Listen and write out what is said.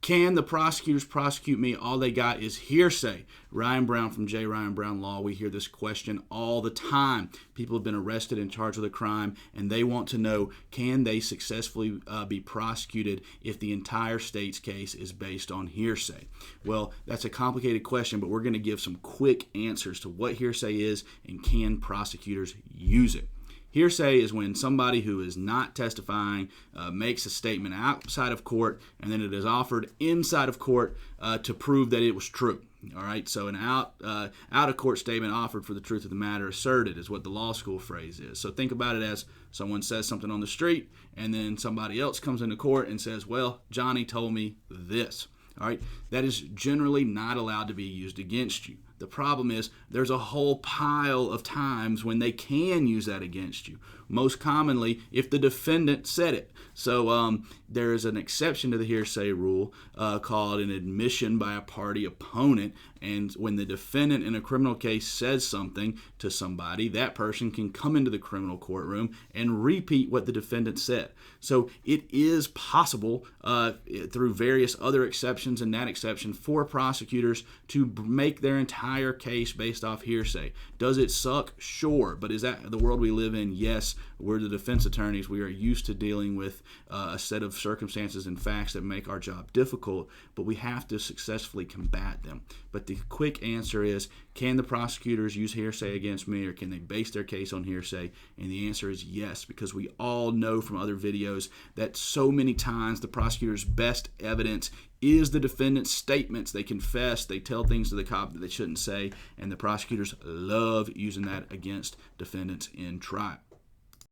Can the prosecutors prosecute me? All they got is hearsay. Ryan Brown from J. Ryan Brown Law, we hear this question all the time. People have been arrested and charged with a crime, and they want to know, can they successfully be prosecuted if the entire state's case is based on hearsay? Well, that's a complicated question, but we're going to give some quick answers to what hearsay is and can prosecutors use it. Hearsay is when somebody who is not testifying makes a statement outside of court, and then it is offered inside of court to prove that it was true. All right, so an out-of-court statement offered for the truth of the matter asserted is what the law school phrase is. So think about it as someone says something on the street, and then somebody else comes into court and says, well, Johnny told me this. All right, that is generally not allowed to be used against you. The problem is there's a whole pile of times when they can use that against you. Most commonly, if the defendant said it. So there is an exception to the hearsay rule called an admission by a party opponent. And when the defendant in a criminal case says something to somebody, that person can come into the criminal courtroom and repeat what the defendant said. So it is possible through various other exceptions and that exception for prosecutors to make their entire case based off hearsay. Does it suck? Sure. But is that the world we live in? Yes. We're the defense attorneys. We are used to dealing with a set of circumstances and facts that make our job difficult, but we have to successfully combat them. But the quick answer is, can the prosecutors use hearsay against me, or can they base their case on hearsay? And the answer is yes, because we all know from other videos that so many times the prosecutor's best evidence is the defendant's statements. They confess, they tell things to the cop that they shouldn't say, and the prosecutors love using that against defendants in trial.